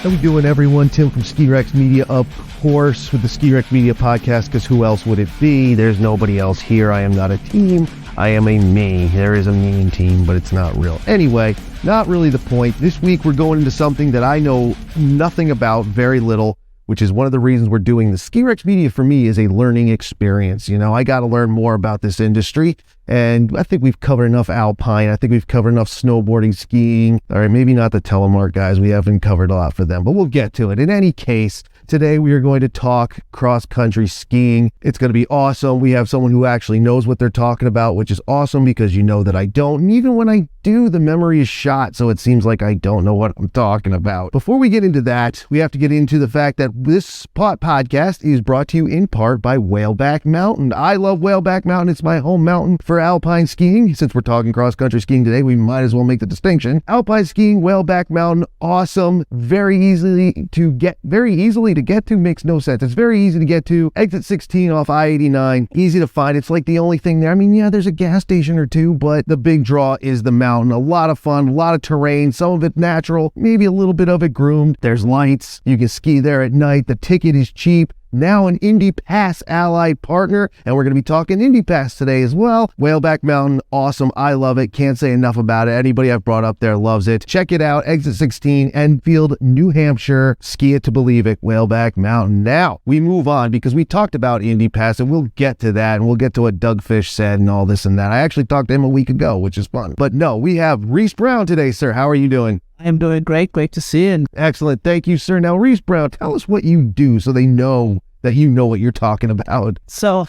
How we doing, everyone? Tim from Ski Rex Media, of course, with the Ski Rex Media podcast, because who else would it be? There's nobody else here. I am not a team. I am a me. There is a mean team, but it's not real. Anyway, not really the point. This week, we're going into something that I know nothing about, very little, which is one of the reasons we're doing the Ski Rex Media. For me, is a learning experience. You know, I got to learn more about this industry, and I think we've covered enough alpine. I think we've covered enough snowboarding, skiing. All right, maybe not the telemark guys. We haven't covered a lot for them, but we'll get to it. In any case, today we are going to talk cross-country skiing. It's going to be awesome. We have someone who actually knows what they're talking about, which is awesome because you know that I don't. And even when I do, the memory is shot, so it seems like I don't know what I'm talking about. Before we get into that, we have to get into the fact that this podcast is brought to you in part by Whaleback Mountain. I love Whaleback Mountain. It's my home mountain for alpine skiing. Since we're talking cross-country skiing today, we might as well make the distinction. Alpine skiing, Whaleback Mountain, awesome. Very easily to get to makes no sense. It's very easy to get to. Exit 16 off I-89. Easy to find. It's like the only thing there. I mean, yeah, there's a gas station or two, but the big draw is the mountain. A lot of fun, a lot of terrain, some of it natural, maybe a little bit of it groomed. There's lights. You can ski there at night. The ticket is cheap. Now an Indy Pass allied partner, and we're going to be talking Indy Pass today as well. Whaleback Mountain, awesome. I love it. Can't say enough about it. Anybody I've brought up there loves it. Check it out. Exit 16, Enfield, New Hampshire. Ski it to believe it. Whaleback Mountain. Now, we move on because we talked about Indy Pass, and we'll get to that, and we'll get to what Doug Fish said and all this and that. I actually talked to him a week ago, which is fun. But no, we have Resse Brown today, sir. How are you doing? I am doing great. Great to see you. Excellent. Thank you, sir. Now, Resse Brown, tell us what you do so they know that you know what you're talking about. So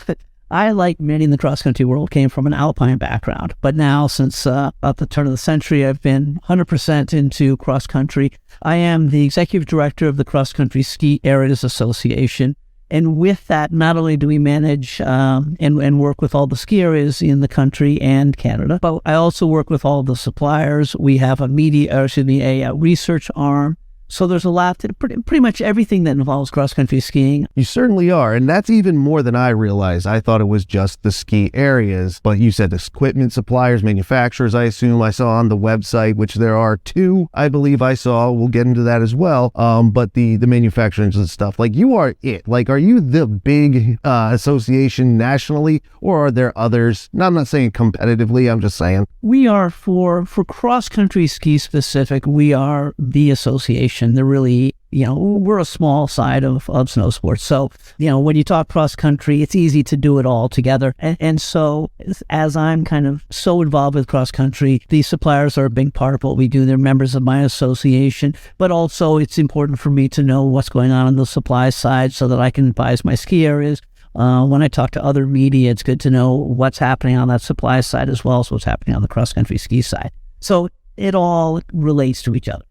I, like many in the cross-country world, came from an alpine background. But now, since about the turn of the century, I've been 100% into cross-country. I am the executive director of the Cross-Country Ski Areas Association. And with that, not only do we manage and work with all the ski areas in the country and Canada, but I also work with all the suppliers. We have a research arm. So there's a lot to pretty much everything that involves cross-country skiing. You certainly are, and that's even more than I realized. I thought it was just the ski areas, but you said equipment suppliers, manufacturers, I assume. I saw on the website, which there are two, I believe I saw. We'll get into that as well. But the manufacturers and stuff, like you are it. Like, are you the big association nationally, or are there others? No, I'm not saying competitively, I'm just saying. We are, for cross-country ski specific, we are the association. They're really, we're a small side of snow sports. So, when you talk cross-country, it's easy to do it all together. And so, as I'm kind of so involved with cross-country, the suppliers are a big part of what we do. They're members of my association. But also, it's important for me to know what's going on the supply side so that I can advise my ski areas. When I talk to other media, it's good to know what's happening on that supply side as well as what's happening on the cross-country ski side. So it all relates to each other.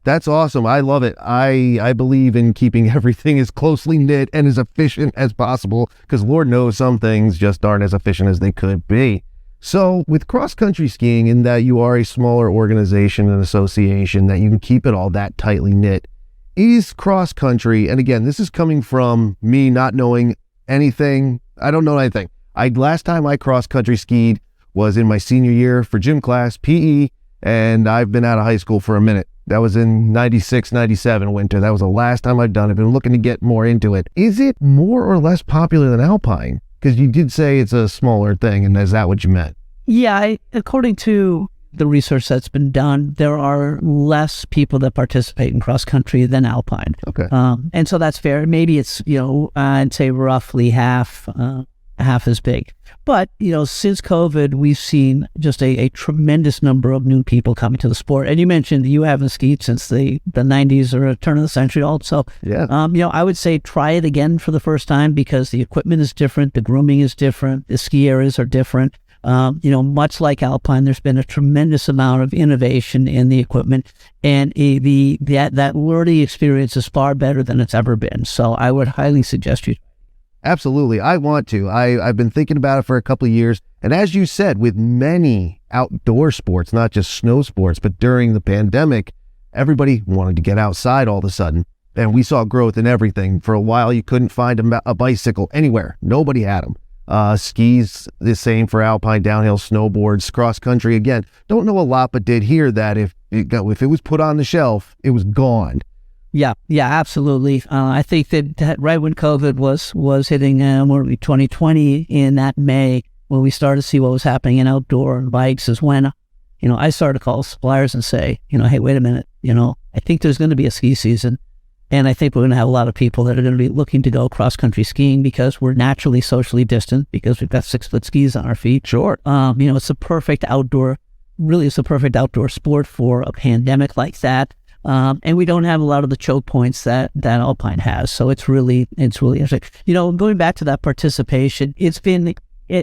That's awesome. I love it. I believe in keeping everything as closely knit and as efficient as possible, because Lord knows some things just aren't as efficient as they could be. So with cross-country skiing, in that you are a smaller organization and association, that you can keep it all that tightly knit, is cross-country, and again, this is coming from me not knowing anything. I don't know anything. Last time I cross-country skied was in my senior year for gym class, PE, and I've been out of high school for a minute. That was in 96, 97 winter. That was the last time I've done it. I've been looking to get more into it. Is it more or less popular than alpine? Because you did say it's a smaller thing, and is that what you meant? Yeah, according to the research that's been done, there are less people that participate in cross-country than alpine. Okay. And so that's fair. Maybe it's, I'd say roughly half as big. But, since COVID, we've seen just a tremendous number of new people coming to the sport. And you mentioned you haven't skied since the 90s or turn of the century also. Yeah. I would say try it again for the first time, because the equipment is different, the grooming is different, the ski areas are different. Much like alpine, there's been a tremendous amount of innovation in the equipment, and that learning experience is far better than it's ever been. So I would highly suggest you. Absolutely. I want to. I've been thinking about it for a couple of years. And as you said, with many outdoor sports, not just snow sports, but during the pandemic, everybody wanted to get outside all of a sudden. And we saw growth in everything. For a while, you couldn't find a bicycle anywhere. Nobody had them. Skis, the same for alpine, downhill, snowboards, cross country. Again, don't know a lot, but did hear that if it was put on the shelf, it was gone. Yeah, absolutely. I think that right when COVID was hitting, 2020 in that May, when we started to see what was happening in outdoor bikes, is when, I started to call suppliers and say, hey, wait a minute, I think there's going to be a ski season. And I think we're going to have a lot of people that are going to be looking to go cross-country skiing because we're naturally socially distant because we've got 6-foot skis on our feet. Sure. It's a perfect outdoor sport for a pandemic like that. And we don't have a lot of the choke points that Alpine has. So it's really interesting. Going back to that participation,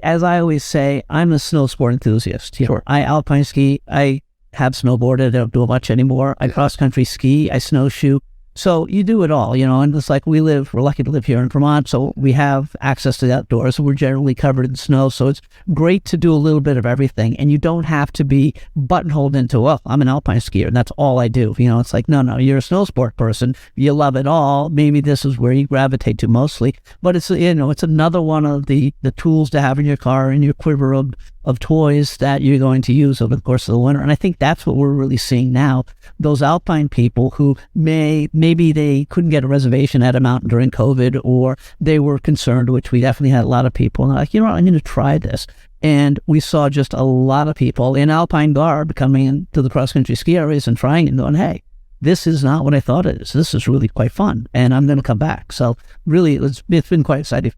as I always say, I'm a snow sport enthusiast. Sure. I alpine ski. I have snowboarded. I don't do it much anymore. I cross-country ski. I snowshoe. So you do it all, and it's like we're lucky to live here in Vermont, so we have access to the outdoors. So we're generally covered in snow. So it's great to do a little bit of everything. And you don't have to be buttonholed into, well, I'm an alpine skier and that's all I do. It's like, no, you're a snow sport person. You love it all. Maybe this is where you gravitate to mostly. But it's, it's another one of the tools to have in your car, in your quiver of toys that you're going to use over the course of the winter. And I think that's what we're really seeing now. Those alpine people who maybe they couldn't get a reservation at a mountain during COVID, or they were concerned, which we definitely had a lot of people, and they're like, I'm going to try this. And we saw just a lot of people in alpine garb coming into the cross-country ski areas and trying and going, hey, this is not what I thought it is. This is really quite fun, and I'm going to come back. So really, it's been quite exciting.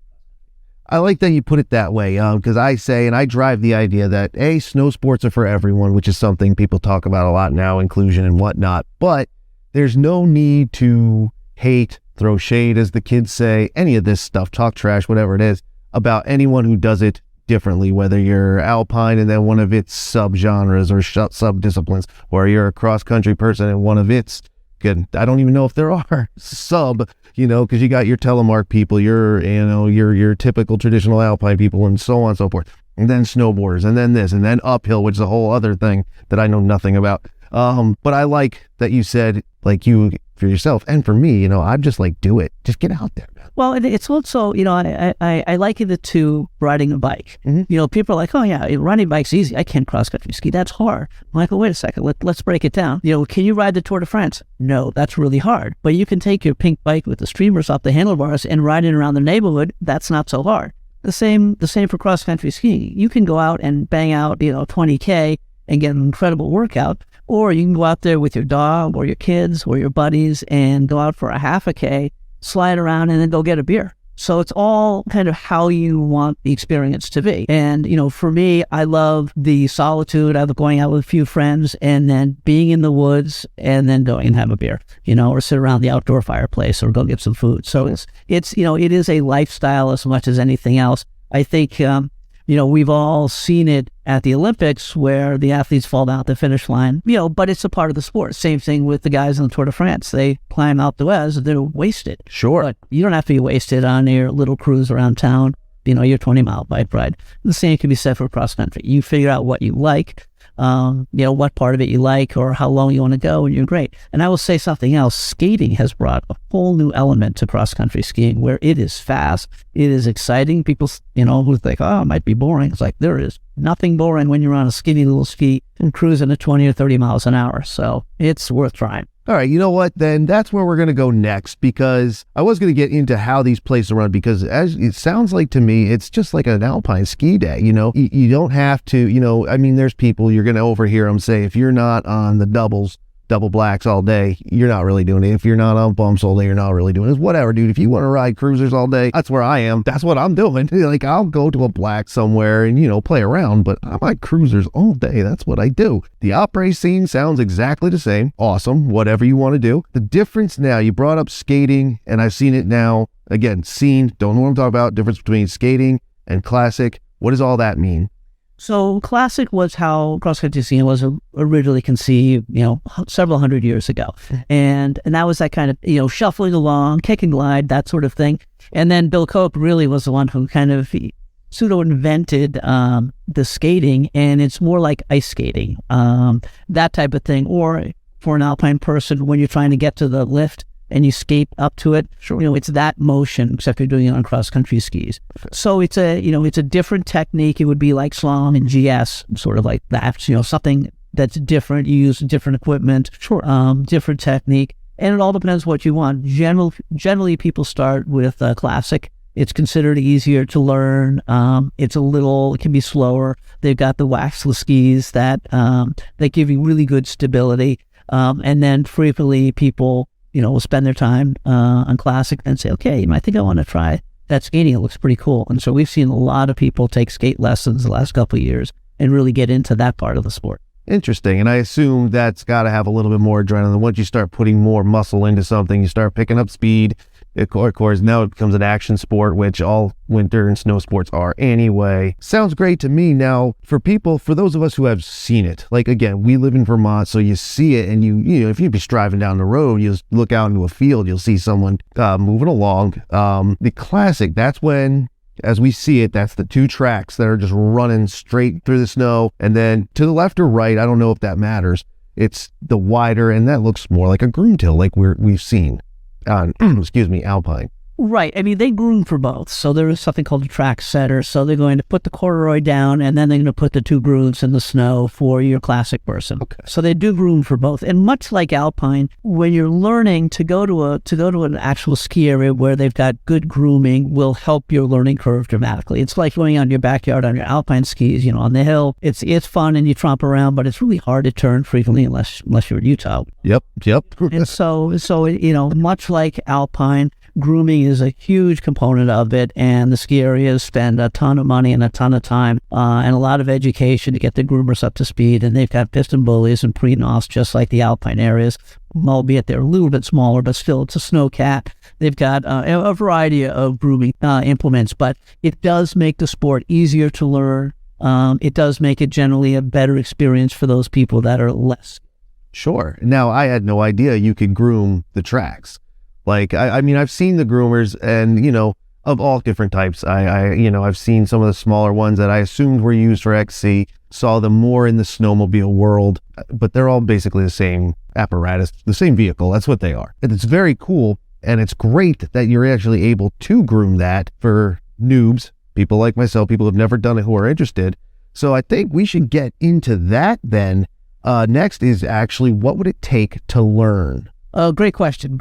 I like that you put it that way, because I say, and I drive the idea that, snow sports are for everyone, which is something people talk about a lot now, inclusion and whatnot, but there's no need to hate, throw shade, as the kids say, any of this stuff, talk trash, whatever it is, about anyone who does it differently, whether you're alpine and then one of its subgenres or sub-disciplines, or you're a cross-country person and one of its good. I don't even know if there are because you got your telemark people, your typical traditional alpine people, and so on and so forth, and then snowboarders, and then this, and then uphill, which is a whole other thing that I know nothing about. But I like that you said, like, you for yourself and for me, I'm just like, do it, just get out there, man. Well, it's also, I liken it to riding a bike. Mm-hmm. People are like, oh yeah, riding a bike's easy. I can't cross-country ski. That's hard. I'm like, well, wait a second. Let's break it down. Can you ride the Tour de France? No, that's really hard. But you can take your pink bike with the streamers off the handlebars and ride it around the neighborhood. That's not so hard. The same for cross-country skiing. You can go out and bang out, 20K and get an incredible workout. Or you can go out there with your dog or your kids or your buddies and go out for a half a K, slide around, and then go get a beer. So it's all kind of how you want the experience to be. And, for me, I love the solitude. I love going out with a few friends and then being in the woods and then going and have a beer, or sit around the outdoor fireplace or go get some food. So it is a lifestyle as much as anything else. I think, we've all seen it at the Olympics where the athletes fall down at the finish line, but it's a part of the sport. Same thing with the guys in the Tour de France. They climb out the Wes, they're wasted. Sure. But you don't have to be wasted on your little cruise around town, your 20-mile bike ride. The same can be said for cross country. You figure out what you like, what part of it you like or how long you want to go, and you're great. And I will say something else. Skating has brought a whole new element to cross-country skiing where it is fast. It is exciting. People, who think, oh, it might be boring. It's like, there is nothing boring when you're on a skinny little ski and cruising at 20 or 30 miles an hour. So it's worth trying. All right, you know what, then that's where we're going to go next, because I was going to get into how these places run, because as it sounds like to me, it's just like an alpine ski day, you don't have to, there's people, you're going to overhear them say, if you're not on the double blacks all day, you're not really doing it. If you're not on bumps all day, you're not really doing it. Whatever, dude. If you want to ride cruisers all day, that's where I am. That's what I'm doing. Like, I'll go to a black somewhere and, play around, but I like cruisers all day. That's what I do. The après scene sounds exactly the same. Awesome. Whatever you want to do. The difference now, you brought up skating, and I've seen it now. Again, don't know what I'm talking about. Difference between skating and classic. What does all that mean? So classic was how cross-country skiing was originally conceived, several hundred years ago. And that was that kind of, shuffling along, kick and glide, that sort of thing. And then Bill Cope really was the one who kind of pseudo-invented the skating, and it's more like ice skating, that type of thing. Or for an alpine person, when you're trying to get to the lift, and you skate up to it. Sure. It's that motion, except you're doing it on cross-country skis. So it's a different technique. It would be like slalom and GS, sort of like that. Something that's different. You use different equipment. Sure. Different technique. And it all depends what you want. Generally, people start with classic. It's considered easier to learn. It can be slower. They've got the waxless skis that give you really good stability. And then frequently people, will spend their time on classic and say, okay, I think I want to try that skating. It looks pretty cool. And so we've seen a lot of people take skate lessons the last couple of years and really get into that part of the sport. Interesting. And I assume that's got to have a little bit more adrenaline. Once you start putting more muscle into something, you start picking up speed. Of course, now it becomes an action sport, which all winter and snow sports are anyway. Sounds great to me. Now, for those of us who have seen it, like, again, we live in Vermont, so you see it, and if you're just driving down the road, you just look out into a field, you'll see someone moving along. The classic, that's when, as we see it, that's the two tracks that are just running straight through the snow. And then to the left or right, I don't know if that matters, it's the wider, and that looks more like a Gruntil, like we've seen on, Alpine. Right. I mean, they groom for both. So there is something called a track setter. So they're going to put the corduroy down, and then they're going to put the two grooves in the snow for your classic person. Okay. So they do groom for both. And much like Alpine, when you're learning to go to an actual ski area where they've got good grooming, will help your learning curve dramatically. It's like going out in your backyard on your Alpine skis, on the hill. It's fun and you tromp around, but it's really hard to turn frequently unless you're in Utah. Yep. And so much like Alpine, grooming is a huge component of it, and the ski areas spend a ton of money and a ton of time and a lot of education to get the groomers up to speed. And they've got piston bullies and pre-nos just like the Alpine areas, albeit they're a little bit smaller, but still it's a snowcat. They've got a variety of grooming implements, but it does make the sport easier to learn. It does make it generally a better experience for those people that are less. Sure. Now, I had no idea you could groom the tracks. Like, I mean, I've seen the groomers and, of all different types. I've seen some of the smaller ones that I assumed were used for XC, saw them more in the snowmobile world, but they're all basically the same apparatus, the same vehicle. That's what they are. And it's very cool. And it's great that you're actually able to groom that for noobs, people like myself, people who've never done it who are interested. So I think we should get into that then. Next is actually, what would it take to learn? Great question.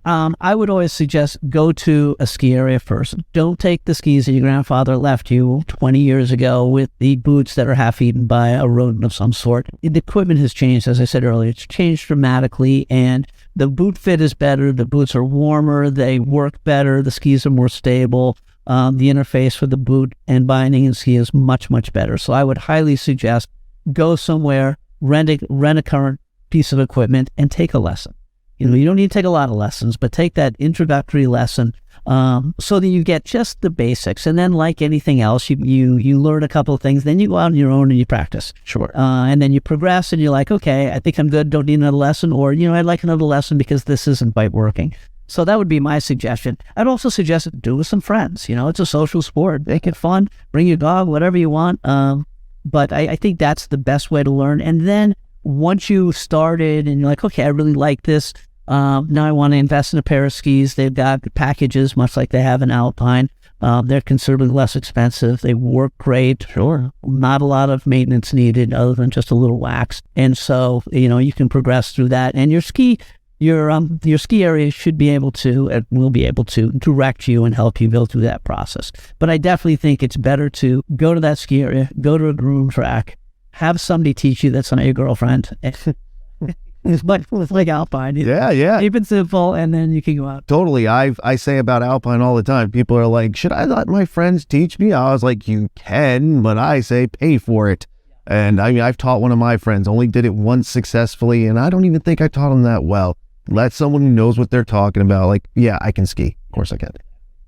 I would always suggest go to a ski area first. Don't take the skis that your grandfather left you 20 years ago with the boots that are half eaten by a rodent of some sort. The equipment has changed, as I said earlier. It's changed dramatically, and the boot fit is better. The boots are warmer. They work better. The skis are more stable. The interface for the boot and binding and ski is much, much better. So I would highly suggest go somewhere, rent a current piece of equipment, and take a lesson. You don't need to take a lot of lessons, but take that introductory lesson so that you get just the basics. And then, like anything else, you learn a couple of things, then you go out on your own and you practice. Sure. And then you progress and you're like, okay, I think I'm good, don't need another lesson. Or, I'd like another lesson because this isn't quite working. So that would be my suggestion. I'd also suggest do it with some friends. It's a social sport. Make it fun. Bring your dog, whatever you want. But I think that's the best way to learn. And then once you started and you're like, okay, I really like this. Now I want to invest in a pair of skis. They've got packages, much like they have in Alpine. They're considerably less expensive. They work great. Sure. Not a lot of maintenance needed other than just a little wax. And so, you can progress through that. And your ski area should be able to, and will be able to direct you and help you go through that process. But I definitely think it's better to go to that ski area, go to a groom track, have somebody teach you that's not your girlfriend. It's like Alpine. Yeah. Keep it simple, and then you can go out. Totally. I say about Alpine all the time. People are like, should I let my friends teach me? I was like, you can, but I say pay for it. And I mean, I've taught one of my friends, only did it once successfully, and I don't even think I taught him that well. Let someone who knows what they're talking about. Like, yeah, I can ski. Of course I can.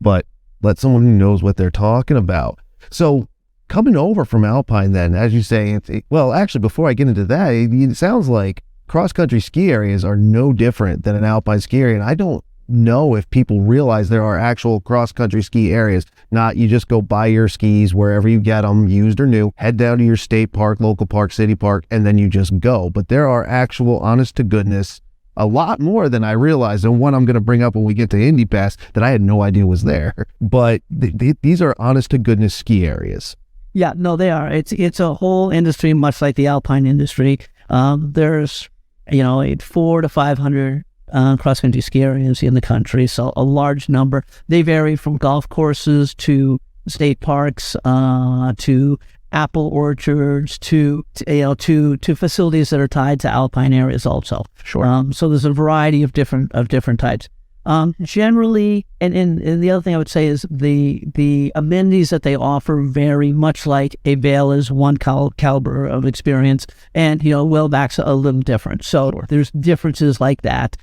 But let someone who knows what they're talking about. So coming over from Alpine then, as you say, well, actually, before I get into that, it sounds like cross-country ski areas are no different than an Alpine ski area. And I don't know if people realize there are actual cross-country ski areas. Not you just go buy your skis wherever you get them, used or new, head down to your state park, local park, city park, and then you just go. But there are actual, honest to goodness, a lot more than I realized. And one I'm going to bring up when we get to Indy Pass that I had no idea was there. But these are honest to goodness ski areas. Yeah, no, they are. It's a whole industry, much like the Alpine industry. There's 400 to 500 cross-country ski areas in the country, so a large number. They vary from golf courses to state parks to apple orchards to facilities that are tied to alpine areas also. Sure. So there's a variety of different types. Generally, and the other thing I would say is the amenities that they offer vary, much like a Vail is one caliber of experience, and Whaleback's a little different. So there's differences like that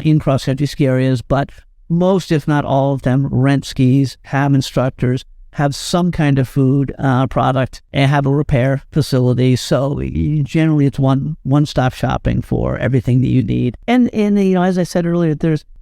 in cross-country ski areas, but most, if not all of them, rent skis, have instructors, have some kind of food product, and have a repair facility. So generally, it's one-stop shopping for everything that you need. And as I said earlier,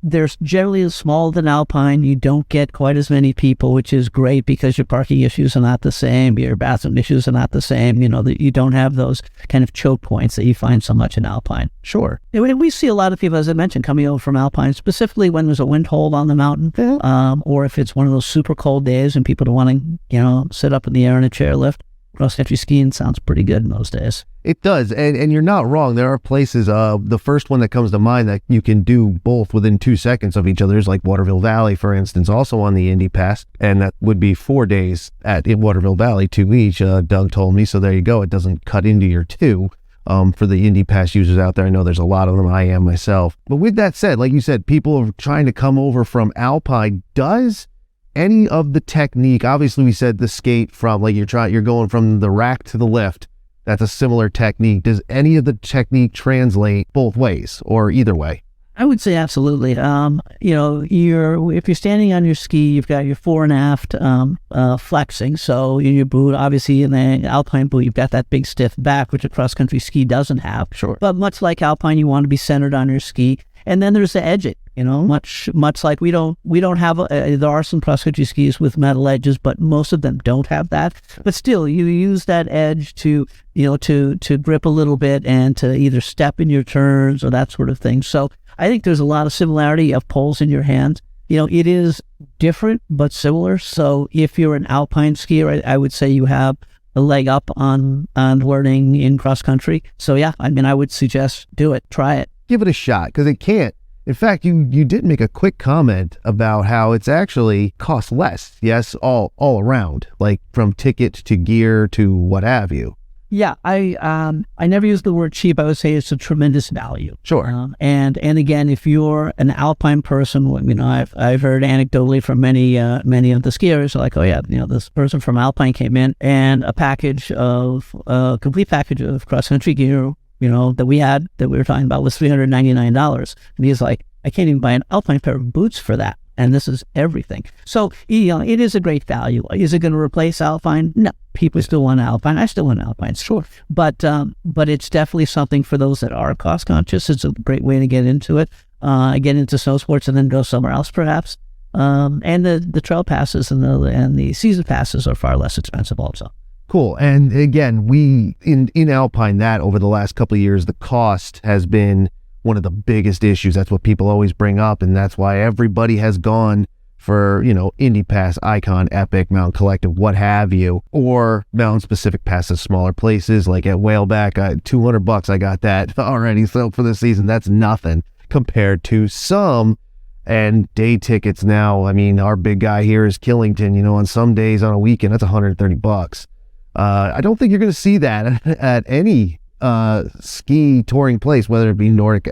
there's generally smaller than Alpine. You don't get quite as many people, which is great because your parking issues are not the same, your bathroom issues are not the same. That you don't have those kind of choke points that you find so much in Alpine. Sure. And we see a lot of people, as I mentioned, coming over from Alpine, specifically when there's a wind hold on the mountain, or if it's one of those super cold days and people don't want to, sit up in the air in a chairlift. Cross-country skiing sounds pretty good in those days. It does, and you're not wrong. There are places, the first one that comes to mind that you can do both within 2 seconds of each other is like Waterville Valley, for instance, also on the Indy Pass, and that would be 4 days in Waterville Valley, 2 each, Doug told me, so there you go. It doesn't cut into your 2. For the Indy Pass users out there, I know there's a lot of them. I am myself. But with that said, like you said, people are trying to come over from Alpine. Does any of the technique, obviously we said the skate from, like you're going from the rack to the lift, that's a similar technique. Does any of the technique translate both ways or either way? I would say absolutely. If you're standing on your ski, you've got your fore and aft flexing. So in your boot, obviously in the Alpine boot, you've got that big stiff back, which a cross-country ski doesn't have. Sure. But much like Alpine, you want to be centered on your ski. And then there's the edging, much like we don't have, there are some cross-country skis with metal edges, but most of them don't have that. But still, you use that edge to grip a little bit and to either step in your turns or that sort of thing. So I think there's a lot of similarity of poles in your hands. It is different, but similar. So if you're an Alpine skier, I would say you have a leg up on learning in cross-country. So yeah, I would suggest do it, try it. Give it a shot, because it can't. In fact, you did make a quick comment about how it's actually costs less. Yes, all around, like from tickets to gear to what have you. Yeah, I never use the word cheap. I would say it's a tremendous value. Sure. And again, if you're an Alpine person, I've heard anecdotally from many of the skiers, like, oh yeah, this person from Alpine came in and a complete package of cross-country gear, that we were talking about was $399. And he's like, I can't even buy an Alpine pair of boots for that. And this is everything. So, it is a great value. Is it going to replace Alpine? No. People still want Alpine. I still want Alpine. Sure. But it's definitely something for those that are cost conscious. It's a great way to get into it, get into snow sports and then go somewhere else perhaps. And the trail passes and the season passes are far less expensive also. Cool. And again, we in Alpine, that over the last couple of years, the cost has been one of the biggest issues. That's what people always bring up, and that's why everybody has gone for, Indy Pass, Icon, Epic, Mountain Collective, what have you, or mountain specific passes, smaller places like at Whaleback. $200, I got that already. So for the season, that's nothing compared to some. And day tickets now, our big guy here is Killington, on some days on a weekend, that's $130. I don't think you're going to see that at any ski touring place, whether it be Nordic.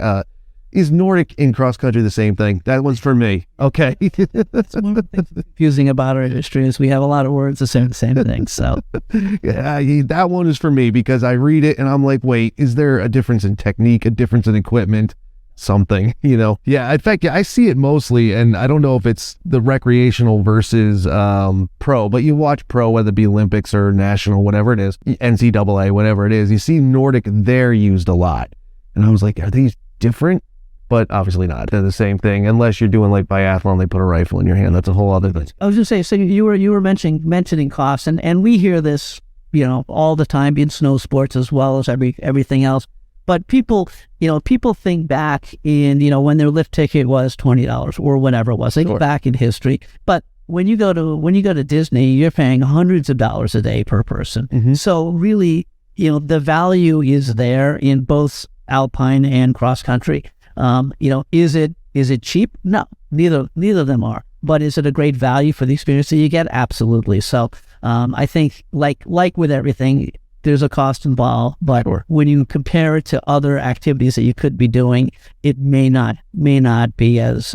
Is Nordic in cross country the same thing? That one's for me. Okay. That's one of the things confusing about our industry is we have a lot of words that say the same thing. So yeah, that one is for me because I read it and I'm like, wait, is there a difference in technique, a difference in equipment? Something, Yeah, in fact, I see it mostly, and I don't know if it's the recreational versus pro, but you watch pro, whether it be Olympics or national, whatever it is, NCAA, whatever it is, you see Nordic there used a lot. And I was like, are these different? But obviously not. They're the same thing, unless you're doing like biathlon, they put a rifle in your hand. That's a whole other thing. I was just saying, so you were mentioning costs, and we hear this, all the time in snow sports as well as everything else. But people think back in, when their lift ticket was $20 or whatever it was. They go back in history. But when you go to Disney, you're paying hundreds of dollars a day per person. Mm-hmm. So really, the value is there in both Alpine and cross country. Is it cheap? No, neither of them are. But is it a great value for the experience that you get? Absolutely. So I think like with everything, there's a cost involved, but when you compare it to other activities that you could be doing, it may not be as.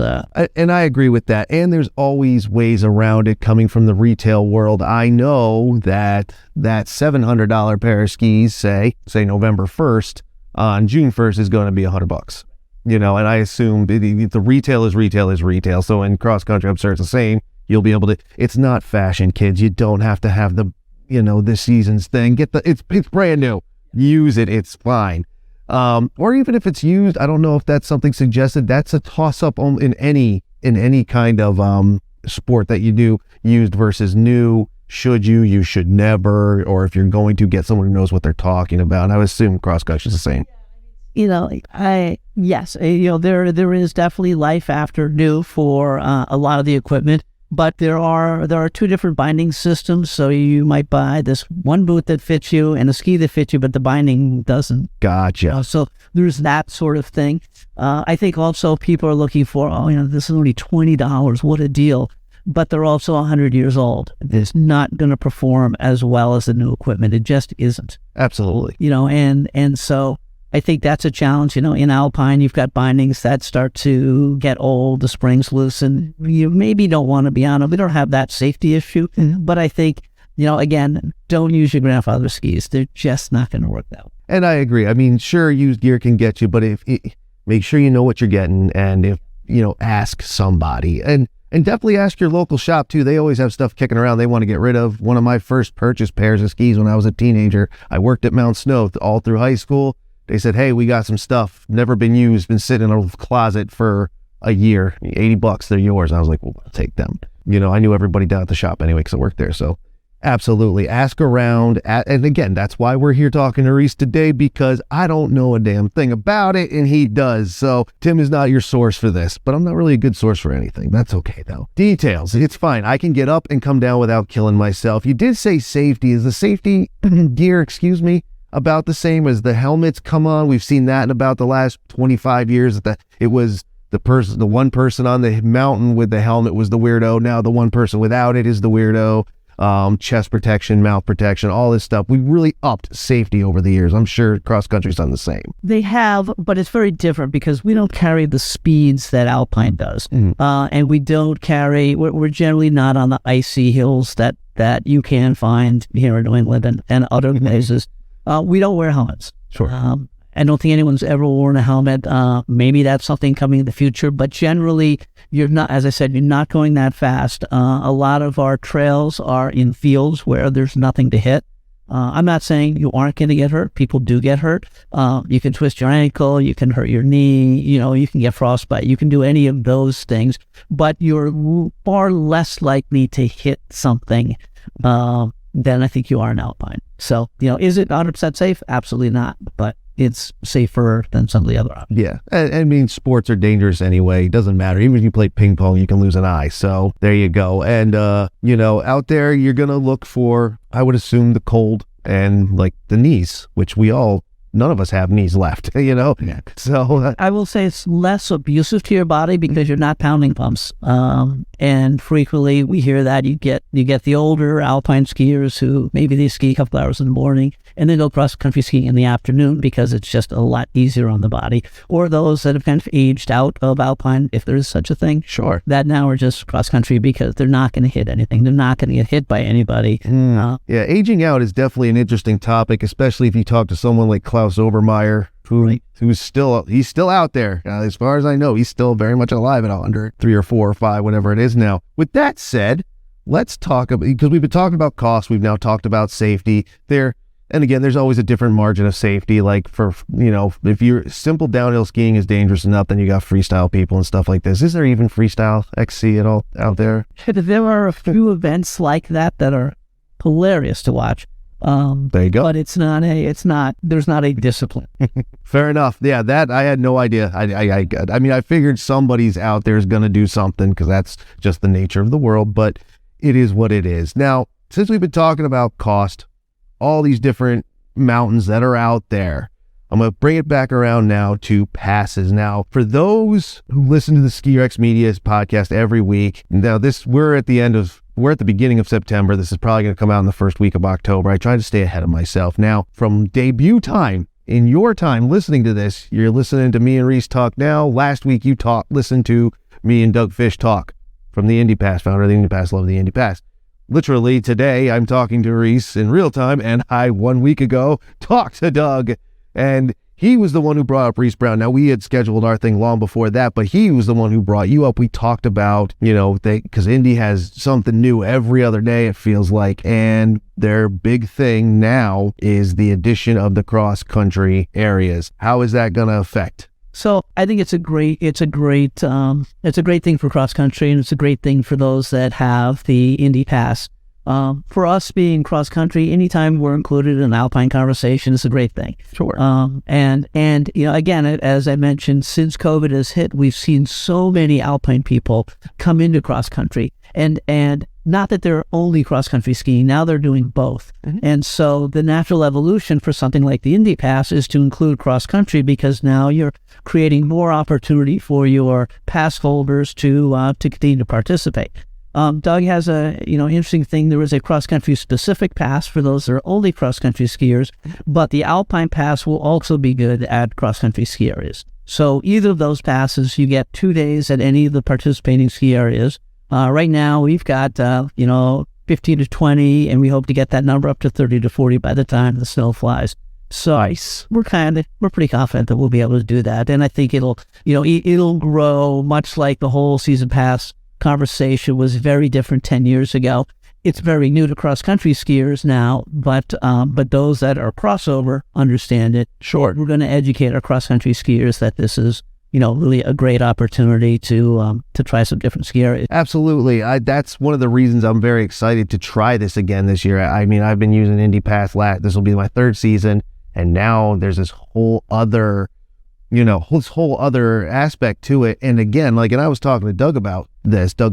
And I agree with that. And there's always ways around it coming from the retail world. I know that $700 pair of skis, say November 1st, on June 1st is going to be $100. And I assume the retail is retail. So in cross country, I'm sure it's the same. You'll be able to. It's not fashion, kids. You don't have to have the this season's thing. It's brand new. Use it. It's fine. Or even if it's used, I don't know if that's something suggested. That's a toss up in any kind of sport that you do. Used versus new. Should you should never, or if you're going to, get someone who knows what they're talking about. And I would assume cross country is the same. Yes, there is definitely life after new for a lot of the equipment. But there are two different binding systems. So you might buy this one boot that fits you and a ski that fits you, but the binding doesn't. Gotcha. So there's that sort of thing. I think also people are looking for, this is only $20. What a deal. But they're also 100 years old. It's not going to perform as well as the new equipment. It just isn't. Absolutely. And so I think that's a challenge. In Alpine, you've got bindings that start to get old, the springs loosen. You maybe don't want to be on them. We don't have that safety issue. But I think, again, don't use your grandfather's skis. They're just not going to work out. And I agree. I mean, sure, used gear can get you, but make sure you know what you're getting. And if, ask somebody. And definitely ask your local shop, too. They always have stuff kicking around they want to get rid of. One of my first purchased pairs of skis when I was a teenager, I worked at Mount Snow all through high school. They said, hey, we got some stuff, never been used, been sitting in a closet for a year, $80, they're yours. I was like, well, I'll take them. I knew everybody down at the shop anyway because I worked there. So absolutely, ask around. And again, that's why we're here talking to Reese today, because I don't know a damn thing about it and he does. So Tim is not your source for this, but I'm not really a good source for anything. That's okay though. Details, it's fine. I can get up and come down without killing myself. You did say safety. Is the safety gear, about the same as the helmets? Come on, we've seen that in about the last 25 years. It was the one person on the mountain with the helmet was the weirdo. Now the one person without it is the weirdo. Chest protection, mouth protection, all this stuff. We really upped safety over the years. I'm sure cross country's done the same. They have, but it's very different because we don't carry the speeds that Alpine does. And we don't carry, we're generally not on the icy hills that you can find here in New England and other places. We don't wear helmets. Sure. I don't think anyone's ever worn a helmet. Maybe that's something coming in the future, but generally you're not, as I said, you're not going that fast. A lot of our trails are in fields where there's nothing to hit. I'm not saying you aren't going to get hurt. People do get hurt. You can twist your ankle, you can hurt your knee, you can get frostbite, you can do any of those things, but you're far less likely to hit something than I think you are in Alpine. So, is it 100% safe? Absolutely not. But it's safer than some of the other options. Yeah. I mean, sports are dangerous anyway. It doesn't matter. Even if you play ping pong, you can lose an eye. So there you go. And, out there, you're going to look for, I would assume, the cold and like the knees, which none of us have knees left, Yeah. So I will say it's less abusive to your body because you're not pounding pumps. And frequently we hear that you get the older Alpine skiers who maybe they ski a couple hours in the morning and then go cross country skiing in the afternoon because it's just a lot easier on the body. Or those that have kind of aged out of Alpine, if there is such a thing. Sure. That now are just cross country because they're not going to hit anything. They're not going to get hit by anybody. Yeah, aging out is definitely an interesting topic, especially if you talk to someone like Klaus Obermeyer, who's still out there. As far as I know, he's still very much alive at 103 or 4 or 5, whatever it is now. With that said, let's talk about, because we've been talking about cost, we've now talked about safety there. And again, there's always a different margin of safety. Like for, if you're simple downhill skiing is dangerous enough, then you got freestyle people and stuff like this. Is there even freestyle XC at all out there? There are a few events like that are hilarious to watch. There you go. But there's not a discipline. Fair enough. Yeah, that I had no idea. I mean, I figured somebody's out there is going to do something because that's just the nature of the world, but it is what it is. Now, since we've been talking about cost, all these different mountains that are out there, I'm going to bring it back around now to passes. Now, for those who listen to the Ski Rex Media podcast every week, now we're at the beginning of September. This is probably going to come out in the first week of October. I try to stay ahead of myself. Now, from debut time, in your time listening to this, you're listening to me and Reese talk now. Last week, you listened to me and Doug Fish talk from the Indy Pass, founder of the Indy Pass, love the Indy Pass. Literally today, I'm talking to Reese in real time, and I, 1 week ago, talked to Doug. And he was the one who brought up Resse Brown. Now, we had scheduled our thing long before that, but he was the one who brought you up. We talked about, because Indy has something new every other day, it feels like. And their big thing now is the addition of the cross-country areas. How is that going to affect? So I think it's a great thing for cross country, and it's a great thing for those that have the Indy Pass. For us being cross country, anytime we're included in an Alpine conversation, it's a great thing. Sure. And again, as I mentioned, since COVID has hit, we've seen so many Alpine people come into cross country, and not that they're only cross country skiing. Now they're doing both. Mm-hmm. And so the natural evolution for something like the Indy Pass is to include cross country, because now you're creating more opportunity for your pass holders to continue to participate. Doug has a interesting thing. There is a cross-country specific pass for those that are only cross-country skiers, but the Alpine Pass will also be good at cross-country ski areas. So either of those passes, you get 2 days at any of the participating ski areas. Right now, we've got 15 to 20, and we hope to get that number up to 30 to 40 by the time the snow flies. So nice. We're pretty confident that we'll be able to do that, and I think it'll grow much like the whole season pass conversation was very different 10 years ago. It's very new to cross-country skiers now, but those that are crossover understand it. Sure. We're going to educate our cross-country skiers that this is, really a great opportunity to try some different ski areas. Absolutely. That's one of the reasons I'm very excited to try this again this year. I mean, I've been using Indy Pass. This will be my third season, and now there's this whole other aspect to it. And again, and I was talking to Doug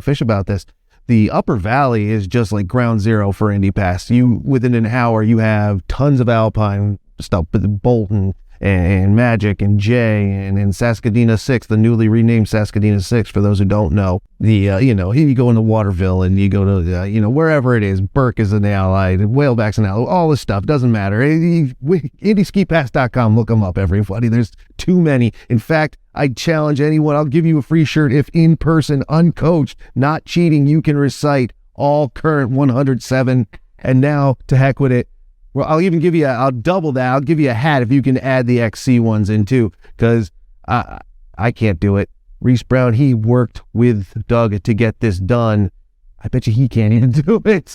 Fish about this, the Upper Valley is just like ground zero for Indy Pass. Within an hour, you have tons of Alpine stuff, Bolton and Magic and Jay and Saskadina 6, the newly renamed Saskadina 6, for those who don't know. You go into Waterville and you go to, wherever it is, Burke is an ally, Whaleback's an ally, all this stuff, doesn't matter. IndySkiPass.com, look them up, everybody. There's too many. In fact, I challenge anyone, I'll give you a free shirt if in person, uncoached, not cheating, you can recite all current 107. And now, to heck with it, well, I'll double that. I'll give you a hat if you can add the XC ones in too, because I can't do it. Resse Brown, he worked with Doug to get this done. I bet you he can't even do it,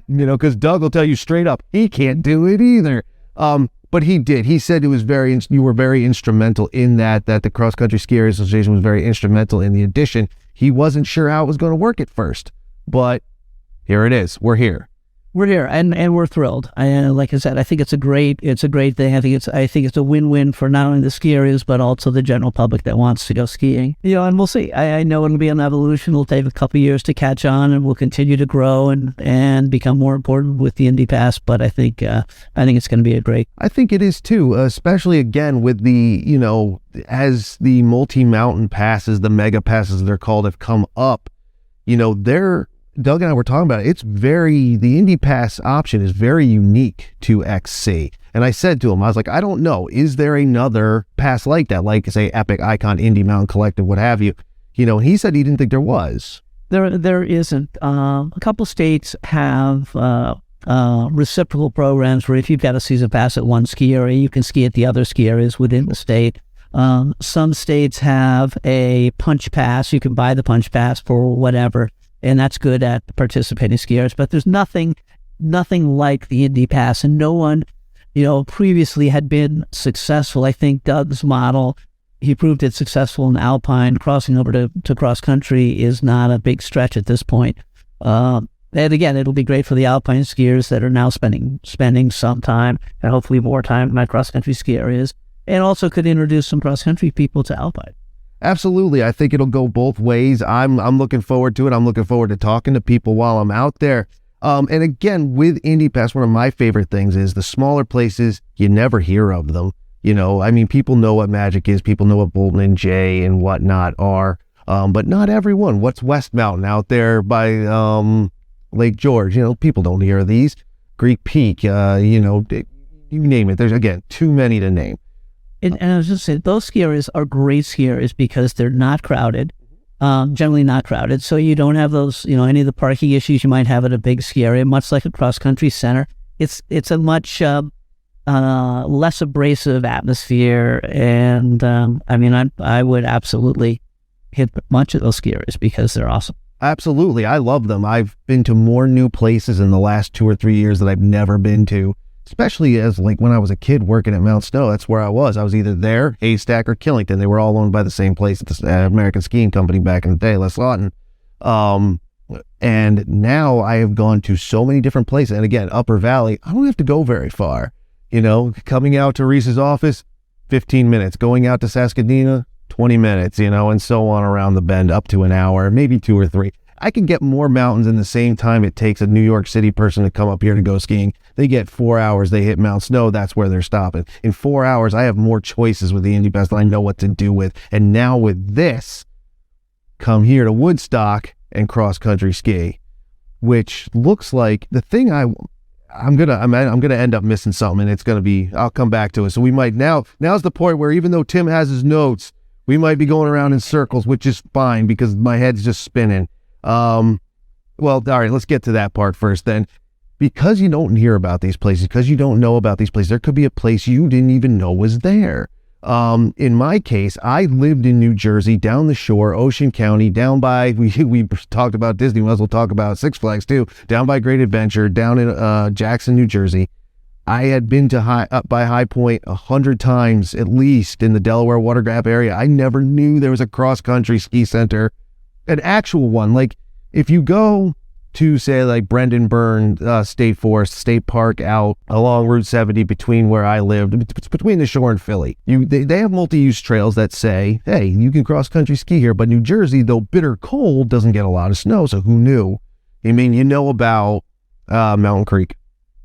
because Doug will tell you straight up, he can't do it either. But he did. He said you were very instrumental in that the Cross Country Ski Area Association was very instrumental in the addition. He wasn't sure how it was going to work at first, but here it is. We're here. We're here, and we're thrilled. Like I said, I think it's a great thing. I think it's a win-win for not only the ski areas, but also the general public that wants to go skiing. And we'll see. I know it'll be an evolution. It'll take a couple of years to catch on, and we'll continue to grow and become more important with the Indy Pass. But I think it's going to be a great. I think it is too, especially again with the as the multi-mountain passes, the mega passes they're called, have come up. Doug and I were talking about it. The Indy Pass option is very unique to XC. And I said to him, I was like, I don't know, is there another pass like that, like say Epic, Icon, Indy Mountain Collective, what have you? He said he didn't think there was. There isn't. A couple states have reciprocal programs where if you've got a season pass at one ski area, you can ski at the other ski areas within the state. Some states have a punch pass. You can buy the punch pass for whatever. And that's good at participating skiers, but there's nothing like the Indy Pass, and no one, previously had been successful. I think Doug's model, he proved it successful in Alpine. Crossing over to cross country is not a big stretch at this point. And again, it'll be great for the Alpine skiers that are now spending some time, and hopefully more time in my cross country ski areas, and also could introduce some cross country people to Alpine. Absolutely. I think it'll go both ways. I'm looking forward to it. I'm looking forward to talking to people while I'm out there. And again, with Indy Pass, one of my favorite things is the smaller places, you never hear of them. You know, I mean, people know what Magic is. People know what Bolton and Jay and whatnot are. But not everyone. What's West Mountain out there by Lake George? You know, people don't hear of these. Greek Peak, you know, you name it. There's, again, too many to name. And I was just saying, those ski areas are great ski areas because they're not crowded, generally not crowded. So you don't have those, you know, any of the parking issues you might have at a big ski area, much like a cross-country center. It's a much less abrasive atmosphere. And, I mean, I would absolutely hit much of those ski areas because they're awesome. Absolutely. I love them. I've been to more new places in the last 2 or 3 years that I've never been to, especially as like when I was a kid working at Mount Snow. That's where I was. I was either there, Haystack, or Killington. They were all owned by the same place at the American Skiing Company back in the day, Les Lawton. And now I have gone to so many different places. And again, Upper Valley, I don't have to go very far. You know, coming out to Reese's office, 15 minutes. Going out to Saskadena, 20 minutes, you know, and so on around the bend, up to an hour, maybe 2 or 3. I can get more mountains in the same time it takes a New York City person to come up here to go skiing. They get 4 hours, they hit Mount Snow, that's where they're stopping. In 4 hours, I have more choices with the Indy Pass that I know what to do with. And now with this, come here to Woodstock and cross-country ski, which looks like the thing I'm gonna end up missing something, and it's gonna be, I'll come back to it. So we might now's the point where even though Tim has his notes, we might be going around in circles, which is fine because my head's just spinning. Well, all right, let's get to that part first then. Because you don't hear about these places, because you don't know about these places, there could be a place you didn't even know was there. In my case, I lived in New Jersey, down the shore, Ocean County, down by, we talked about Disney, we might as well talk about Six Flags too, down by Great Adventure, down in Jackson, New Jersey. I had been to up by High Point 100 times at least in the Delaware Water Gap area. I never knew there was a cross-country ski center, an actual one. Like if you go to say like Brendan Byrne State Forest, State Park out along Route 70 between where I lived, it's between the shore and Philly. They have multi-use trails that say, hey, you can cross-country ski here, but New Jersey, though bitter cold, doesn't get a lot of snow, so who knew? I mean, you know about Mountain Creek.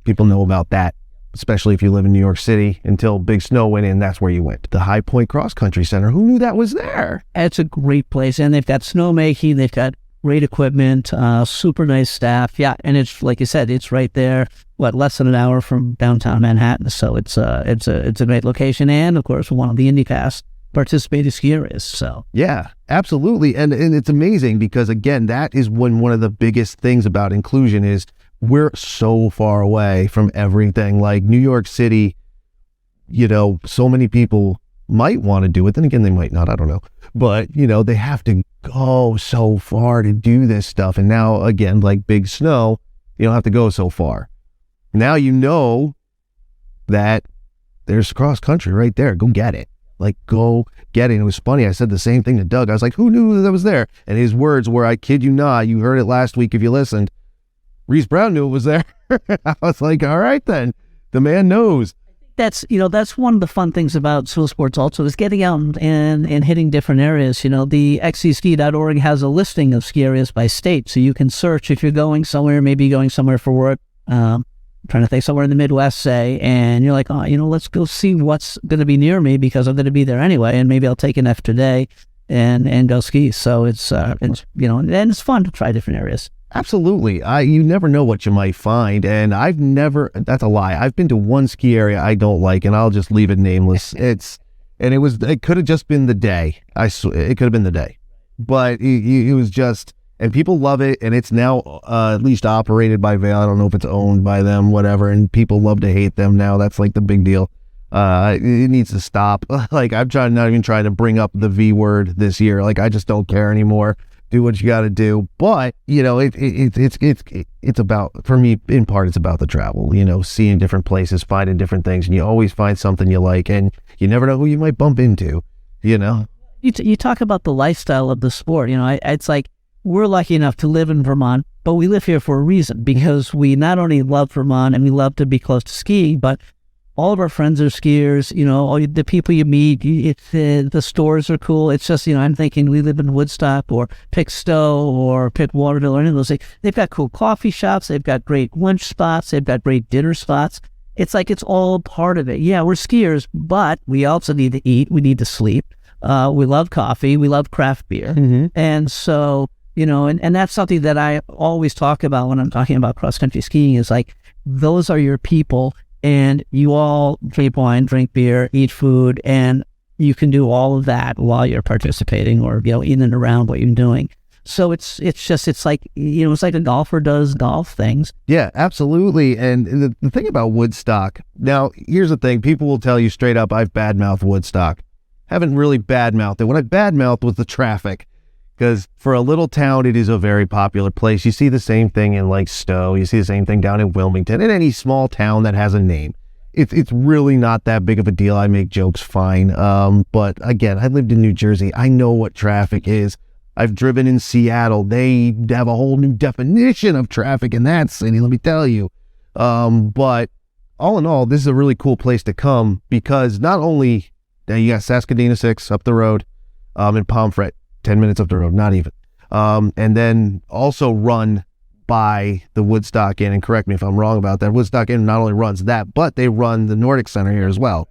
People know about that, especially if you live in New York City. Until big snow went in, that's where you went. The High Point Cross Country Center, who knew that was there? It's a great place, and they've got snowmaking, they've got great equipment, super nice staff. Yeah, and it's like you said, it's right there. Less than an hour from downtown Manhattan. So it's a great location, and of course one of the Indy Pass participating ski areas. So yeah, absolutely, and it's amazing because again, that is one of the biggest things about inclusion is we're so far away from everything. Like New York City, you know, so many people might want to do it. Then again, they might not. I don't know. But, you know, they have to go so far to do this stuff. And now, again, like big snow, you don't have to go so far. Now you know that there's cross country right there. Go get it. Like, go get it. And it was funny. I said the same thing to Doug. I was like, who knew that was there? And his words were, I kid you not, you heard it last week if you listened. Resse Brown knew it was there. I was like, all right then. The man knows. That's one of the fun things about snow sports also is getting out and hitting different areas. You know, the xcski.org has a listing of ski areas by state. So you can search if you're going somewhere, maybe going somewhere for work, trying to think somewhere in the Midwest, say, and you're like, oh, you know, let's go see what's going to be near me because I'm going to be there anyway. And maybe I'll take an extra day and go ski. So it's you know, and it's fun to try different areas. Absolutely. You never know what you might find. And that's a lie. I've been to one ski area I don't like, and I'll just leave it nameless. It could have just been the day. It could have been the day. But it was just, and people love it, and it's now at least operated by Vail. I don't know if it's owned by them, whatever, and people love to hate them now. That's like the big deal. It needs to stop. Like, I'm not even trying to bring up the V word this year. Like, I just don't care anymore. Do what you got to do. But, you know, it's about, for me, in part, it's about the travel, you know, seeing different places, finding different things, and you always find something you like, and you never know who you might bump into, you know? You talk about the lifestyle of the sport. You know, it's like we're lucky enough to live in Vermont, but we live here for a reason because we not only love Vermont and we love to be close to skiing, but all of our friends are skiers, you know, all the people you meet, the stores are cool. It's just, you know, I'm thinking we live in Woodstock or Pick Stowe or Pick Waterville or any of those things. They've got cool coffee shops. They've got great lunch spots. They've got great dinner spots. it's like it's all part of it. Yeah, we're skiers, but we also need to eat. We need to sleep. We love coffee. We love craft beer. And so, and that's something that I always talk about when I'm talking about cross-country skiing is like, those are your people, and you all drink wine, drink beer, eat food, and you can do all of that while you're participating or, in and around what you're doing. So it's like, it's like a golfer does golf things. Yeah, absolutely. And the thing about Woodstock, now here's the thing, people will tell you straight up, I've badmouthed Woodstock. Haven't really badmouthed it. What I badmouthed was the traffic, because for a little town, it is a very popular place. You see the same thing in like Stowe. You see the same thing down in Wilmington, in any small town that has a name. It's really not that big of a deal. I make jokes fine. But again, I lived in New Jersey. I know what traffic is. I've driven in Seattle. They have a whole new definition of traffic in that city, let me tell you. But all in all, this is a really cool place to come, because not only you got Saskadena 6 up the road, and Pomfret 10 minutes up the road, not even. And then also run by the Woodstock Inn, and correct me if I'm wrong about that. Woodstock Inn not only runs that, but they run the Nordic Center here as well.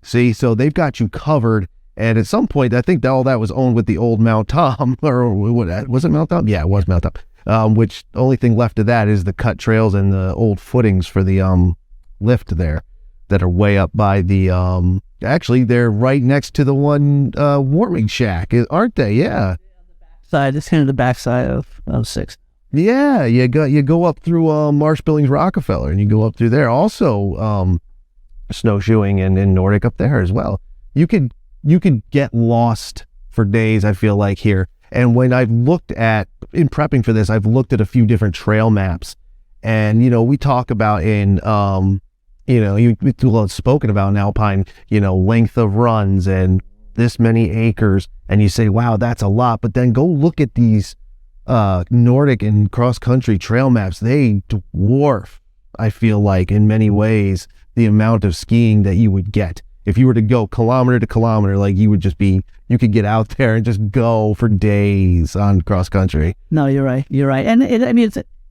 See, so they've got you covered. And at some point, I think that all that was owned with the old Mount Tom, or what, was it Mount Tom? Yeah, it was Mount Tom. Which the only thing left of that is the cut trails and the old footings for the lift there that are way up by the actually they're right next to the one warming shack, aren't they? Yeah. It's kind of the backside of 6. Yeah, you go up through Marsh Billings Rockefeller, and you go up through there. Also, snowshoeing and in Nordic up there as well. You could get lost for days, I feel like, here. And when I've looked at, in prepping for this, I've looked at a few different trail maps. And, we talk about it's spoken about in Alpine, length of runs and this many acres. And you say, wow, that's a lot. But then go look at these Nordic and cross-country trail maps. They dwarf, I feel like, in many ways, the amount of skiing that you would get. If you were to go kilometer to kilometer, like you could get out there and just go for days on cross country. No, you're right. And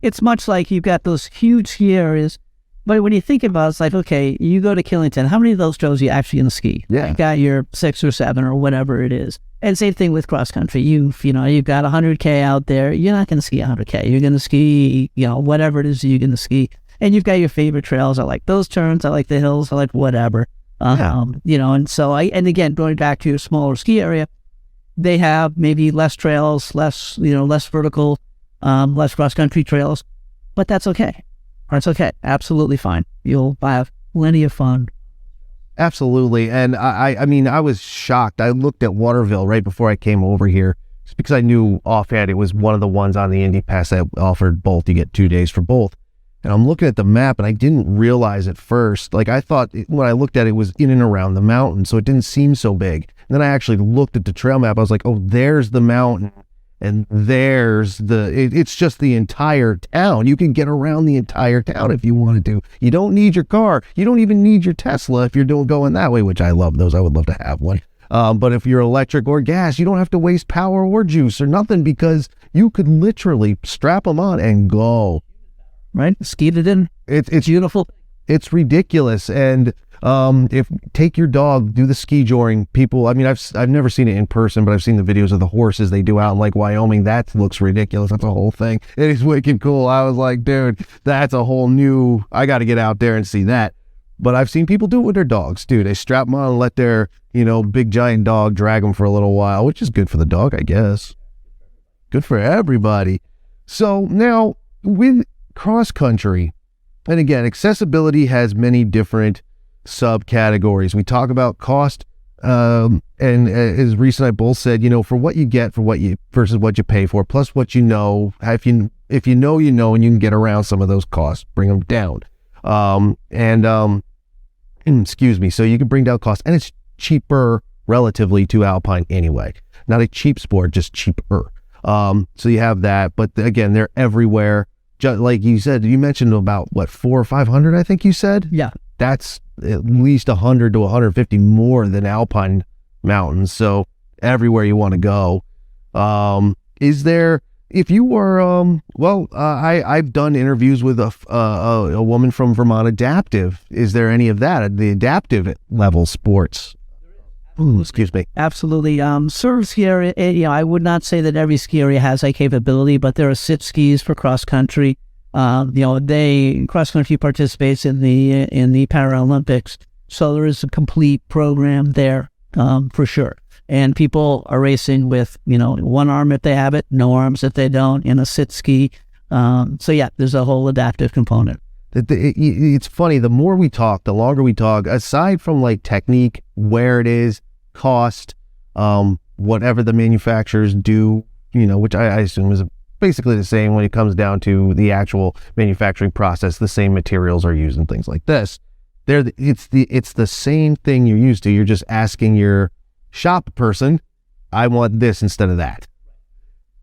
it's much like you've got those huge ski areas, but when you think about it, it's like, okay, you go to Killington, how many of those trails are you actually going to ski? Yeah. You got your 6 or 7 or whatever it is. And same thing with cross country. You've got 100K out there. You're not going to ski 100K. You're going to ski, whatever it is you're going to ski. And you've got your favorite trails. I like those turns. I like the hills. I like whatever. And so and again, going back to your smaller ski area, they have maybe less trails, less vertical, less cross-country trails, but that's okay. That's okay. Absolutely fine. You'll have plenty of fun. Absolutely. And I was shocked. I looked at Waterville right before I came over here, just because I knew offhand it was one of the ones on the Indy Pass that offered both. You get 2 days for both. And I'm looking at the map, and I didn't realize at first, like I thought when I looked at it was in and around the mountain, so it didn't seem so big. And then I actually looked at the trail map. I was like, oh, there's the mountain, and there's it's just the entire town. You can get around the entire town if you wanted to. You don't need your car. You don't even need your Tesla if you're going that way, which I love those. I would love to have one. But if you're electric or gas, you don't have to waste power or juice or nothing, because you could literally strap them on and go. Right? Skied it in. It's beautiful. It's ridiculous. And take your dog, do the ski joring. People, I've never seen it in person, but I've seen the videos of the horses they do out in like Wyoming. That looks ridiculous. That's a whole thing. It is wicked cool. I was like, dude, that's a whole new, I got to get out there and see that. But I've seen people do it with their dogs, too. They strap them on and let their, big giant dog drag them for a little while, which is good for the dog, I guess. Good for everybody. So now with cross country, and again, accessibility has many different subcategories. We talk about cost, and as Reese and I both said, for what you get, versus what you pay for, plus what you know. If you know, and you can get around some of those costs, bring them down. Excuse me. So you can bring down costs, and it's cheaper relatively to Alpine anyway. Not a cheap sport, just cheaper. So you have that, but again, they're everywhere. Just like you said, you mentioned about what, 400 or 500, I think you said? Yeah. That's at least 100 to 150 more than Alpine mountains. So everywhere you want to go. Is there, If you were, I've done interviews with a woman from Vermont Adaptive. Is there any of that, the adaptive level sports? Excuse me. Absolutely. Certain ski area, I would not say that every ski area has that capability, but there are sit skis for cross country. Cross country participates in the Paralympics, so there is a complete program there for sure. And people are racing with one arm if they have it, no arms if they don't, in a sit ski. So yeah, there's a whole adaptive component. It's funny. The more we talk, the longer we talk. Aside from like technique, where it is, cost, whatever the manufacturers do, which I assume is basically the same when it comes down to the actual manufacturing process. The same materials are used and things like this. It's the same thing you're used to. You're just asking your shop person, I want this instead of that.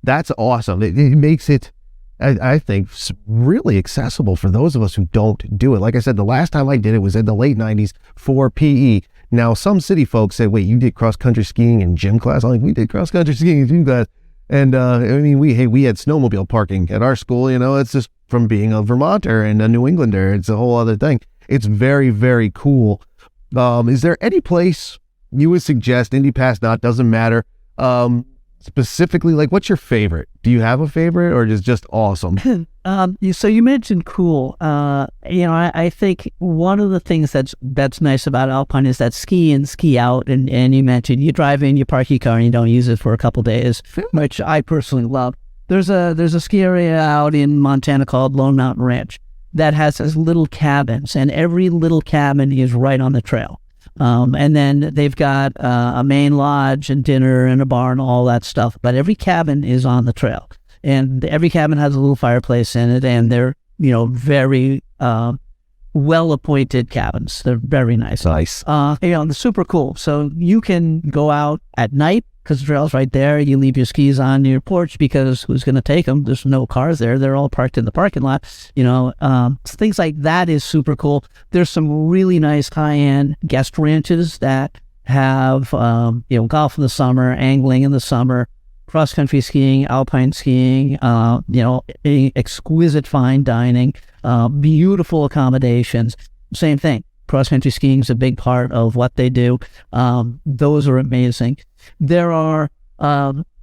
That's awesome. It makes it, I think, really accessible for those of us who don't do it. Like I said, the last time I did it was in the late 90s for PE. Now, some city folks said, wait, you did cross-country skiing in gym class? I'm like, we did cross-country skiing in gym class. And we had snowmobile parking at our school. It's just from being a Vermonter and a New Englander. It's a whole other thing. It's very, very cool. Is there any place you would suggest, Indy Pass, doesn't matter, specifically, like, what's your favorite? Do you have a favorite, or just awesome? So you mentioned cool. I think one of the things that's nice about Alpine is that ski in, ski out, and you mentioned you drive in, you park your car, and you don't use it for a couple days, which I personally love. There's a ski area out in Montana called Lone Mountain Ranch that has these little cabins, and every little cabin is right on the trail. And then they've got a main lodge and dinner and a bar and all that stuff. But every cabin is on the trail. And every cabin has a little fireplace in it. And they're, very well-appointed cabins. They're very nice. Nice. They're super cool. So you can go out at night because the trail's right there. You leave your skis on your porch because who's going to take them? There's no cars there. They're all parked in the parking lot. Things like that is super cool. There's some really nice high-end guest ranches that have, golf in the summer, angling in the summer, cross-country skiing, alpine skiing, exquisite fine dining, beautiful accommodations. Same thing. Cross-country skiing is a big part of what they do. Those are amazing. There are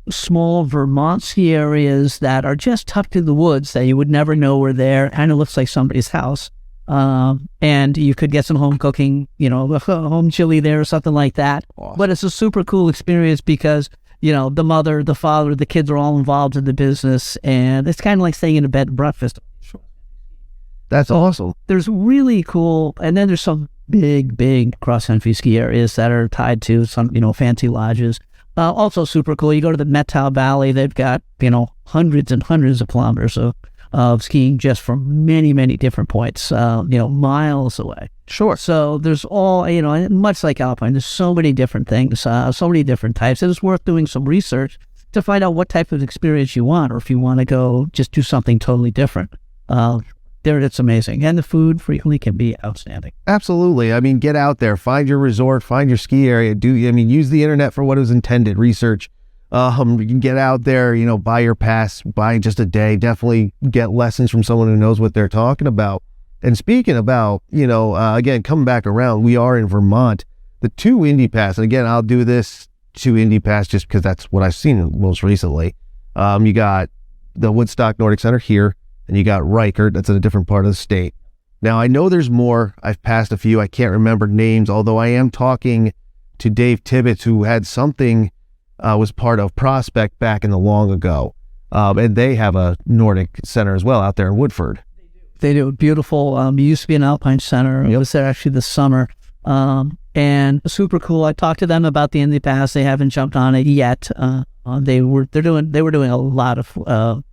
small Vermont ski areas that are just tucked in the woods that you would never know were there. Kind of looks like somebody's house. And you could get some home cooking, home chili there or something like that. Awesome. But it's a super cool experience because, the mother, the father, the kids are all involved in the business. And it's kind of like staying in a bed and breakfast. That's awesome. There's really cool, and then there's some big cross-country ski areas that are tied to some, fancy lodges. Also super cool. You go to the Methow Valley, they've got, hundreds and hundreds of kilometers of skiing just from many, many different points, miles away. Sure. So there's all, much like Alpine, there's so many different things, so many different types. It is worth doing some research to find out what type of experience you want, or if you want to go just do something totally different. It's amazing. And the food frequently can be outstanding. Absolutely. I mean, get out there, find your resort, find your ski area. Use the internet for what it was intended, research. You can get out there, buy your pass, buy just a day. Definitely get lessons from someone who knows what they're talking about. And speaking about, again, coming back around, we are in Vermont. The 2 Indy Pass, and again, I'll do this 2 Indy Pass just because that's what I've seen most recently. You got the Woodstock Nordic Center here, and you got Reichert, that's in a different part of the state. Now, I know there's more. I've passed a few. I can't remember names, although I am talking to Dave Tibbetts, who had something, was part of Prospect back in the long ago. And they have a Nordic center as well out there in Woodford. They do. Beautiful. It used to be an Alpine center. I was there actually this summer. And super cool. I talked to them about the Indy Pass. They haven't jumped on it yet. They were doing a lot of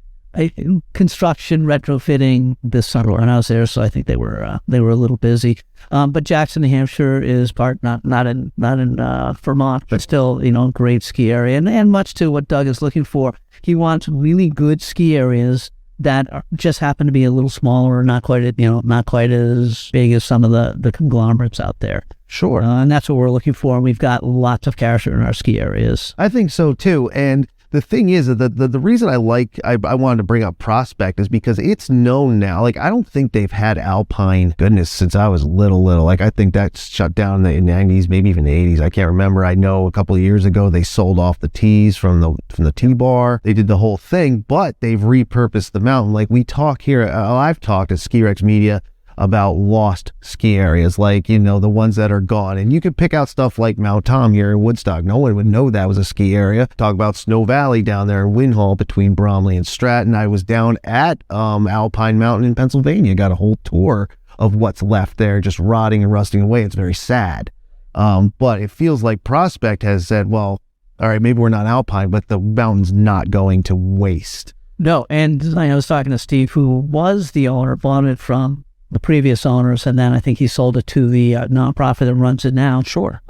construction retrofitting this summer when I was there, so I think they were a little busy. But Jackson, New Hampshire is not in Vermont, but still great ski area, and much to what Doug is looking for. He wants really good ski areas that just happen to be a little smaller, not quite as big as some of the conglomerates out there. Sure. And that's what we're looking for. We've got lots of character in our ski areas. I think so too, and the thing is that the reason I wanted to bring up Prospect is because it's known now. Like, I don't think they've had Alpine, goodness, since I was little. Like, I think that's shut down in the 90s, maybe even the 80s. I can't remember. I know a couple of years ago they sold off the tees from the T-bar. They did the whole thing, but they've repurposed the mountain. Like, we talk here, I've talked at Ski Rex Media about lost ski areas, like, the ones that are gone. And you could pick out stuff like Mount Tom here in Woodstock. No one would know that was a ski area. Talk about Snow Valley down there in Winhall between Bromley and Stratton. I was down at Alpine Mountain in Pennsylvania, got a whole tour of what's left there, just rotting and rusting away. It's very sad. But it feels like Prospect has said, well, all right, maybe we're not Alpine, but the mountain's not going to waste. No, and I was talking to Steve, who was the owner, bought it from the previous owners, and then I think he sold it to the nonprofit that runs it now. Sure.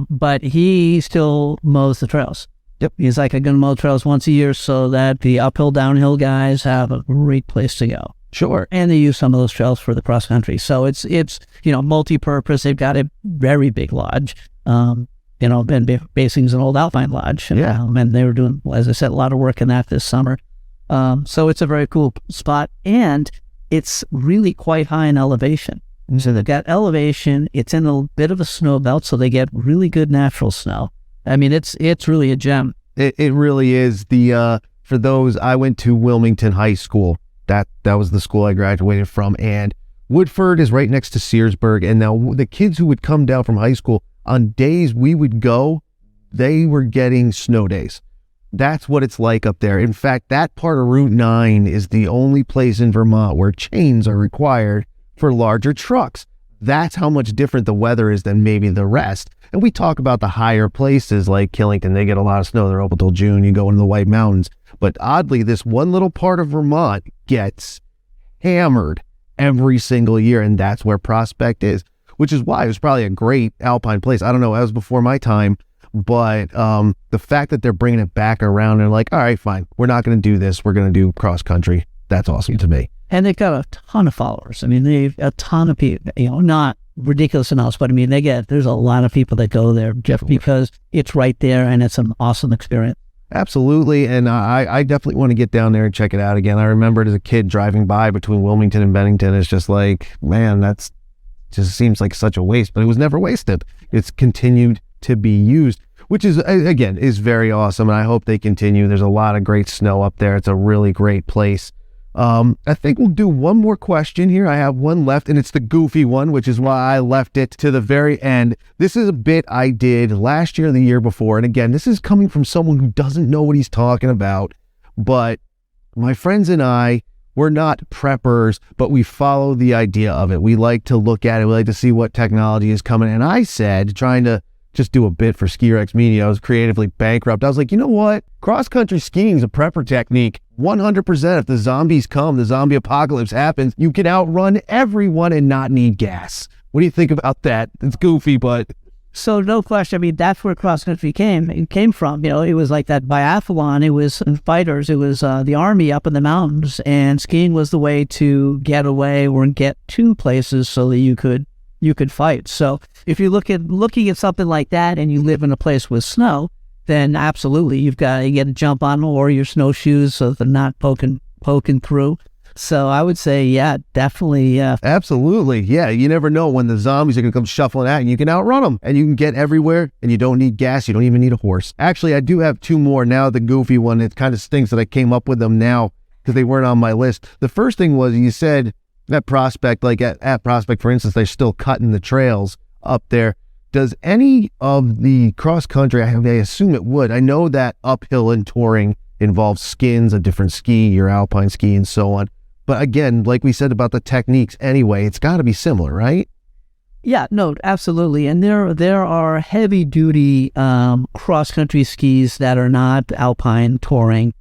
But he still mows the trails. Yep. He's like, I'm going to mow trails once a year so that the uphill, downhill guys have a great place to go. Sure. And they use some of those trails for the cross country. So it's multi-purpose. They've got a very big lodge. Basing's an old Alpine lodge. Yeah. And they were doing, as I said, a lot of work in that this summer. So it's a very cool spot. And it's really quite high in elevation. So they've got elevation. It's in a bit of a snow belt, so they get really good natural snow. I mean, it's really a gem. It really is. For those, I went to Wilmington High School. That was the school I graduated from. And Woodford is right next to Searsburg. And now the kids who would come down from high school, on days we would go, they were getting snow days. That's what it's like up there. In fact, that part of Route 9 is the only place in Vermont where chains are required for larger trucks. That's how much different the weather is than maybe the rest. And we talk about the higher places like Killington. They get a lot of snow. They're open till June. You go into the White Mountains. But oddly, this one little part of Vermont gets hammered every single year. And that's where Prospect is, which is why it was probably a great alpine place. I don't know. That was before my time. But the fact that they're bringing it back around and like, all right, fine, we're not going to do this. We're going to do cross country. That's awesome to me. And they've got a ton of followers. I mean, they've a ton of people, not ridiculous amounts, but I mean, there's a lot of people that go there, Jeff, because it's right there and it's an awesome experience. Absolutely. And I definitely want to get down there and check it out again. I remember it as a kid driving by between Wilmington and Bennington. It's just like, man, that's just seems like such a waste, but it was never wasted. It's continued to be used, which is, again, is very awesome. And I hope they continue. There's a lot of great snow up there. It's a really great place. I think we'll do one more question here. I have one left, and it's the goofy one, which is why I left it to the very end. This is a bit I did last year and the year before. And again, this is coming from someone who doesn't know what he's talking about. But my friends and I, we're not preppers, but we follow the idea of it. We like to look at it. We like to see what technology is coming. And I said, trying to just do a bit for Ski Rex Media, I was creatively bankrupt. I was like, you know what? Cross-country skiing is a prepper technique. 100%. If the zombies come, the zombie apocalypse happens, you can outrun everyone and not need gas. What do you think about that? It's goofy, but... So no question. I mean, that's where cross-country came from. It was like that biathlon. It was fighters. It was the army up in the mountains, and skiing was the way to get away or get to places so that you could fight. So if you're looking at something like that and you live in a place with snow, then absolutely you get to jump on or your snowshoes so they're not poking through. So I would say, yeah, definitely. Yeah. Absolutely. Yeah. You never know when the zombies are going to come shuffling out, and you can outrun them and you can get everywhere, and you don't need gas. You don't even need a horse. Actually, I do have two more now. The goofy one, it kind of stinks that I came up with them now because they weren't on my list. The first thing was, you said at Prospect, like at Prospect, for instance, they're still cutting the trails up there. Does any of the cross country, I assume it would. I know that uphill and touring involves skins, a different ski, your alpine ski and so on. But again, like we said about the techniques anyway, it's got to be similar, right? Yeah, no, absolutely. And there are heavy duty cross-country skis that are not alpine touring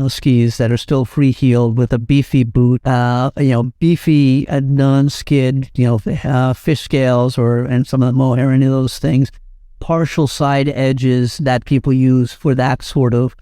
skis that are still free-heeled with a beefy boot, beefy non-skid, fish scales and some of the mohair, any of those things, partial side edges that people use for that sort of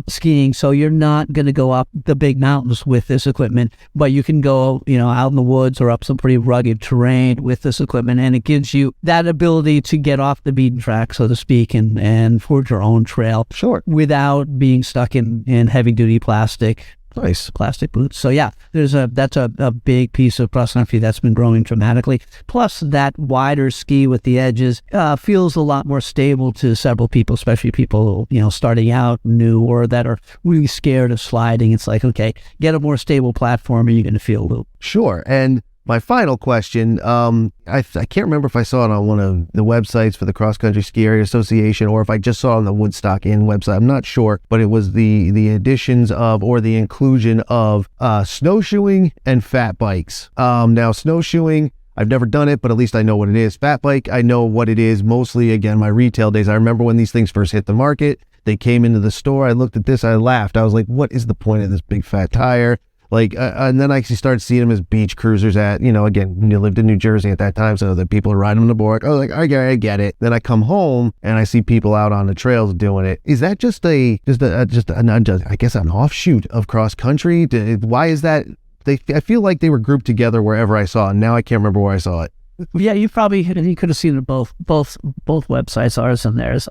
skiing. So you're not going to go up the big mountains with this equipment, but you can go, out in the woods or up some pretty rugged terrain with this equipment. And it gives you that ability to get off the beaten track, so to speak, and forge your own trail. Sure. Without being stuck in heavy duty plastic. Nice. Plastic boots. So yeah, that's a big piece of cross country that's been growing dramatically. Plus that wider ski with the edges feels a lot more stable to several people, especially people, starting out new or that are really scared of sliding. It's like, okay, get a more stable platform and you're going to feel a little. Sure. And my final question, I can't remember if I saw it on one of the websites for the Cross Country Ski Area Association or if I just saw it on the Woodstock Inn website. I'm not sure, but it was the additions of or the inclusion of snowshoeing and fat bikes. Now, snowshoeing, I've never done it, but at least I know what it is. Fat bike, I know what it is. Mostly, again, my retail days. I remember when these things first hit the market. They came into the store. I looked at this. I laughed. I was like, what is the point of this big fat tire? And then I actually started seeing them as beach cruisers at, again, you lived in New Jersey at that time, so the people are riding on the board. Oh, I get it. Then I come home and I see people out on the trails doing it. Is that just I guess an offshoot of cross country? Why is that? I feel like they were grouped together wherever I saw it. Now I can't remember where I saw it. Yeah, you could have seen it both websites, ours and theirs.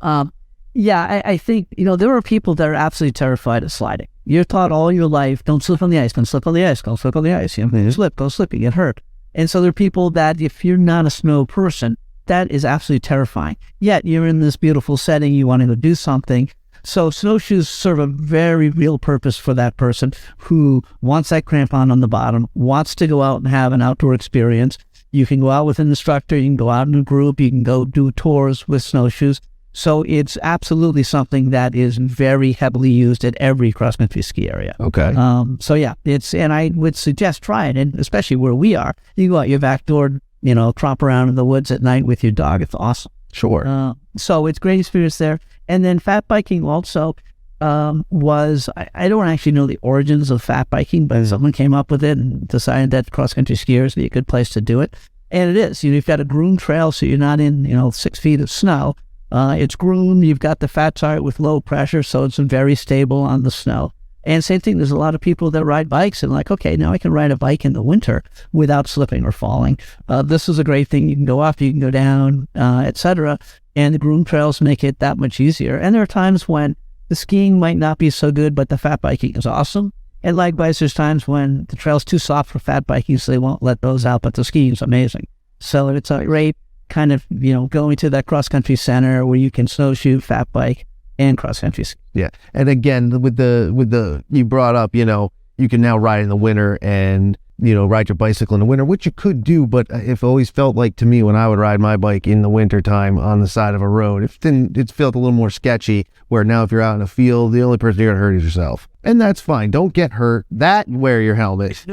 Yeah, I think, there are people that are absolutely terrified of sliding. You're taught all your life, don't slip on the ice, don't slip on the ice, don't slip on the ice. You slip, go slip, you get hurt. And so there are people that if you're not a snow person, that is absolutely terrifying. Yet you're in this beautiful setting, you want to go do something. So snowshoes serve a very real purpose for that person who wants that crampon on the bottom, wants to go out and have an outdoor experience. You can go out with an instructor, you can go out in a group, you can go do tours with snowshoes. So it's absolutely something that is very heavily used at every cross-country ski area. Okay. So yeah, and I would suggest try it, and especially where we are. You go out your back door, tromp around in the woods at night with your dog. It's awesome. Sure. So it's great experience there. And then fat biking also was, I don't actually know the origins of fat biking, but someone came up with it and decided that cross-country skiers would be a good place to do it. And it is. You've got a groomed trail, so you're not in, 6 feet of snow. It's groomed. You've got the fat tire with low pressure, so it's very stable on the snow. And same thing, there's a lot of people that ride bikes and like, okay, now I can ride a bike in the winter without slipping or falling. This is a great thing. You can go up, you can go down, etc. And the groomed trails make it that much easier. And there are times when the skiing might not be so good, but the fat biking is awesome. And likewise, there's times when the trail's too soft for fat biking, so they won't let those out, but the skiing is amazing. So it's a great kind of, going to that cross-country center where you can snowshoe, fat bike, and cross-country ski. Yeah. And again, with the you brought up, you can now ride in the winter and, ride your bicycle in the winter, which you could do, but it always felt like to me when I would ride my bike in the winter time on the side of a road, it felt a little more sketchy, where now if you're out in a field, the only person you're going to hurt is yourself. And that's fine. Don't get hurt. Wear your helmet.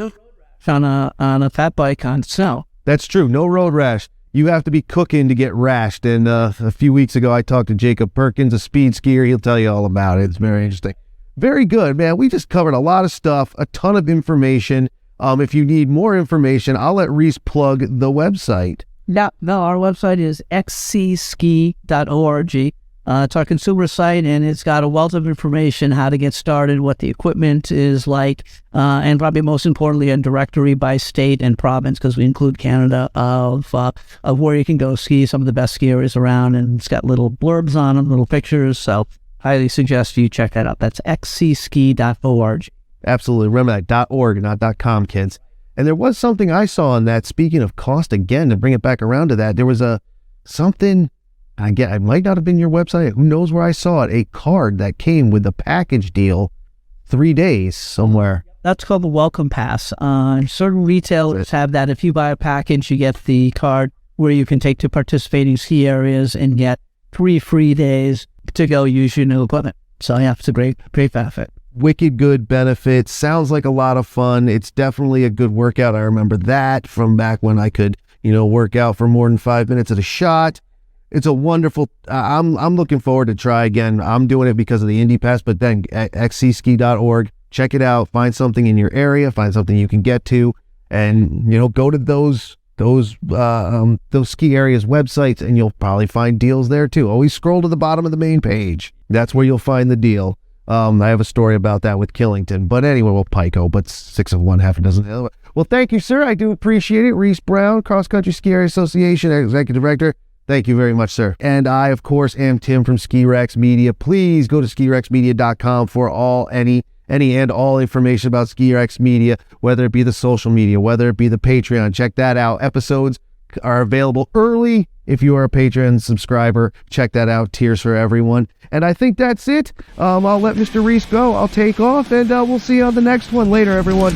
On a fat bike on snow. That's true. No road rash. You have to be cooking to get rashed. And a few weeks ago, I talked to Jacob Perkins, a speed skier. He'll tell you all about it. It's very interesting. Very good, man. We just covered a lot of stuff, a ton of information. If you need more information, I'll let Reese plug the website. No, our website is xcski.org. It's our consumer site, and it's got a wealth of information, how to get started, what the equipment is like, and probably most importantly, a directory by state and province, because we include Canada, of where you can go ski, some of the best ski areas around, and it's got little blurbs on them, little pictures, so highly suggest you check that out. That's xcski.org. Absolutely. Remember that .org, not .com, kids. And there was something I saw on that, speaking of cost again, to bring it back around to that, there was something... Again, it might not have been your website. Who knows where I saw it? A card that came with the package deal, 3 days somewhere. That's called the Welcome Pass. Certain retailers have that. If you buy a package, you get the card where you can take to participating ski areas and get 3 free days to go use your new equipment. So yeah, it's a great benefit. Wicked good benefits. Sounds like a lot of fun. It's definitely a good workout. I remember that from back when I could, work out for more than 5 minutes at a shot. It's a wonderful, I'm looking forward to try again. I'm doing it because of the Indy Pass, but then at xcski.org, check it out, find something in your area, find something you can get to, and, go to those ski areas websites, and you'll probably find deals there too. Always scroll to the bottom of the main page. That's where you'll find the deal. I have a story about that with Killington. But anyway, well, Pico, but 6 of one, half a dozen of the other. Well, thank you, sir. I do appreciate it. Resse Brown, Cross Country Ski Area Association Executive Director. Thank you very much, sir. And I, of course, am Tim from Ski Rex Media. Please go to skirexmedia.com for any and all information about Ski Rex Media, whether it be the social media, whether it be the Patreon. Check that out. Episodes are available early if you are a Patreon subscriber. Check that out. Tiers for everyone. And I think that's it. I'll let Mr. Reese go. I'll take off, and we'll see you on the next one later, everyone.